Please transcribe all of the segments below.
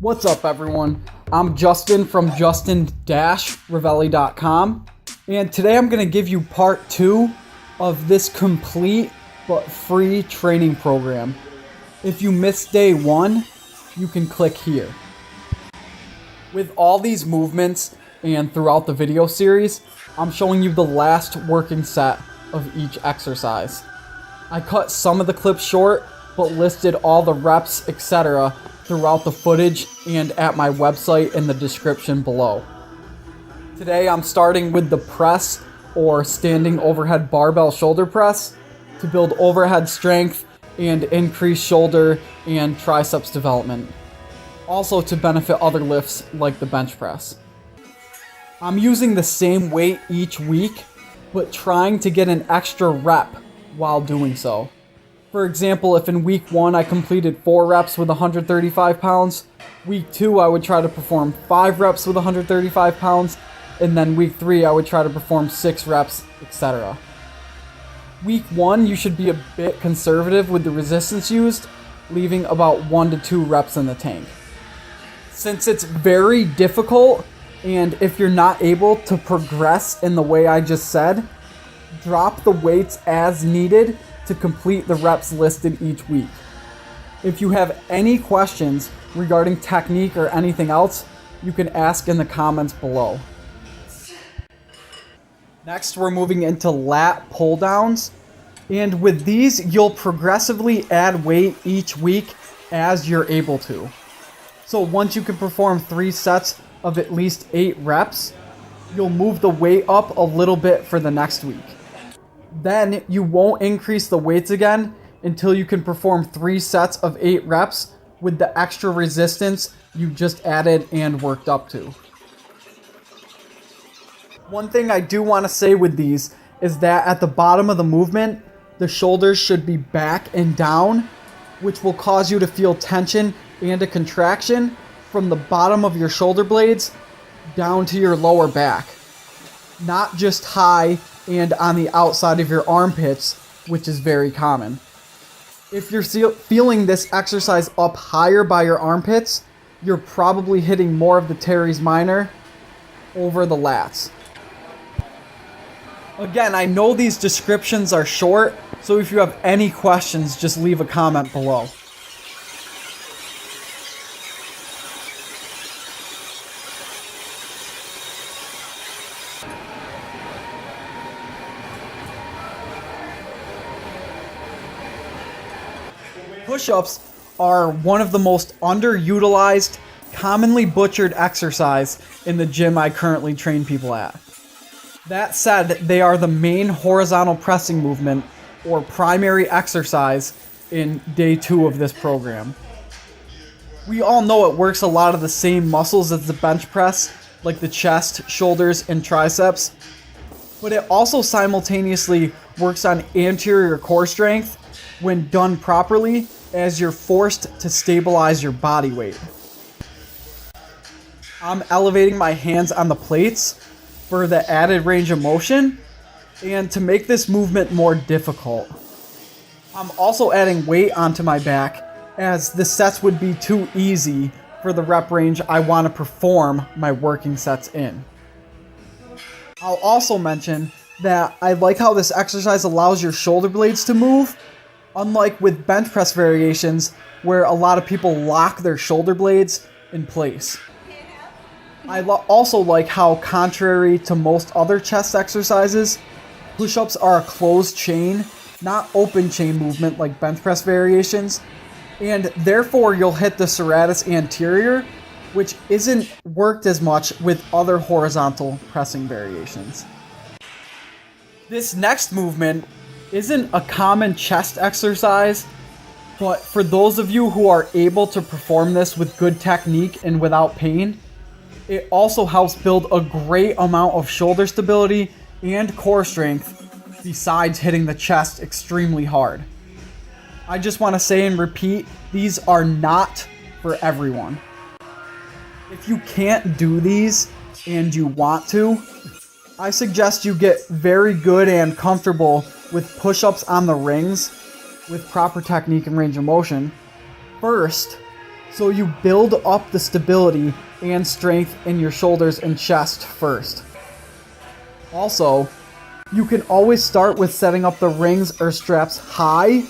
What's up, everyone? I'm Justin from justin-ravelli.com, and today I'm going to give you part 2 of this complete but free training program. If you missed day 1, you can click here. With all these movements and throughout the video series, I'm showing you the last working set of each exercise. I cut some of the clips short, but listed all the reps, etc. throughout the footage and at my website in the description below. Today I'm starting with the press or standing overhead barbell shoulder press to build overhead strength and increase shoulder and triceps development. Also to benefit other lifts like the bench press. I'm using the same weight each week, but trying to get an extra rep while doing so. For example, if in week 1 I completed 4 reps with 135 pounds, week 2 I would try to perform 5 reps with 135 pounds, and then week 3 I would try to perform 6 reps, etc. Week 1 you should be a bit conservative with the resistance used, leaving about 1 to 2 reps in the tank. Since it's very difficult, and if you're not able to progress in the way I just said, drop the weights as needed to complete the reps listed each week. If you have any questions regarding technique or anything else, you can ask in the comments below. Next, we're moving into lat pull downs. And with these, you'll progressively add weight each week as you're able to. So once you can perform 3 sets of at least 8 reps, you'll move the weight up a little bit for the next week. Then you won't increase the weights again until you can perform 3 sets of 8 reps with the extra resistance you just added and worked up to. One thing I do want to say with these is that at the bottom of the movement, the shoulders should be back and down, which will cause you to feel tension and a contraction from the bottom of your shoulder blades down to your lower back. Not just high and on the outside of your armpits, which is very common. If you're feeling this exercise up higher by your armpits, you're probably hitting more of the teres minor over the lats. Again, I know these descriptions are short, so if you have any questions, just leave a comment below. Push-ups are one of the most underutilized, commonly butchered exercise in the gym I currently train people at. That said, they are the main horizontal pressing movement or primary exercise in day 2 of this program. We all know it works a lot of the same muscles as the bench press, like the chest, shoulders, and triceps, but it also simultaneously works on anterior core strength when done properly, as you're forced to stabilize your body weight. I'm elevating my hands on the plates for the added range of motion and to make this movement more difficult. I'm also adding weight onto my back as the sets would be too easy for the rep range I want to perform my working sets in. I'll also mention that I like how this exercise allows your shoulder blades to move, unlike with bench press variations where a lot of people lock their shoulder blades in place. I also like how, contrary to most other chest exercises, push-ups are a closed chain, not open chain movement like bench press variations, and therefore you'll hit the serratus anterior, which isn't worked as much with other horizontal pressing variations. This next movement isn't a common chest exercise, but for those of you who are able to perform this with good technique and without pain, it also helps build a great amount of shoulder stability and core strength besides hitting the chest extremely hard. I just want to say and repeat, these are not for everyone. If you can't do these and you want to, I suggest you get very good and comfortable with push-ups on the rings with proper technique and range of motion first, So you build up the stability and strength in your shoulders and chest first. Also, you can always start with setting up the rings or straps high,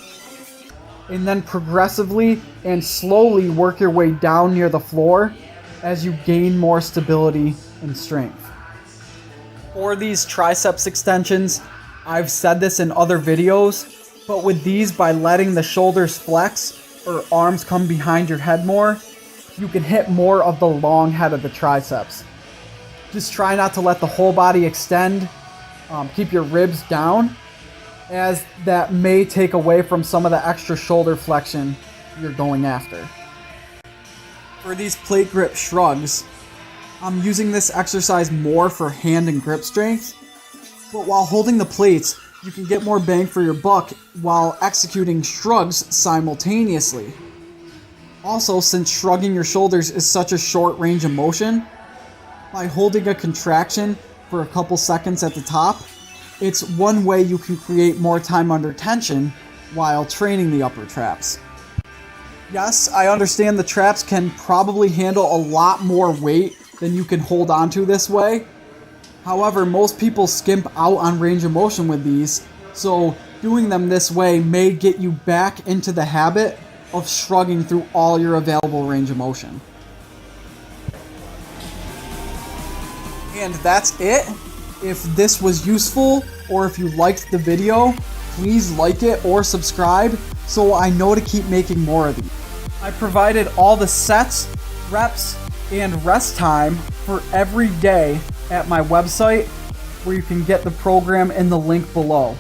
and then progressively and slowly work your way down near the floor as you gain more stability and strength. For these triceps extensions, I've said this in other videos, but with these, by letting the shoulders flex or arms come behind your head more, you can hit more of the long head of the triceps. Just try not to let the whole body extend. Keep your ribs down, as that may take away from some of the extra shoulder flexion you're going after. For these plate grip shrugs, I'm using this exercise more for hand and grip strength, but while holding the plates, you can get more bang for your buck while executing shrugs simultaneously. Also, since shrugging your shoulders is such a short range of motion, by holding a contraction for a couple seconds at the top, it's one way you can create more time under tension while training the upper traps. Yes, I understand the traps can probably handle a lot more weight than you can hold onto this way. However, most people skimp out on range of motion with these, so doing them this way may get you back into the habit of shrugging through all your available range of motion. And that's it. If this was useful, or if you liked the video, please like it or subscribe so I know to keep making more of these. I provided all the sets, reps, and rest time for every day at my website, where you can get the program in the link below.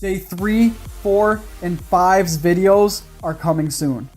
Day 3, 4, and 5's videos are coming soon.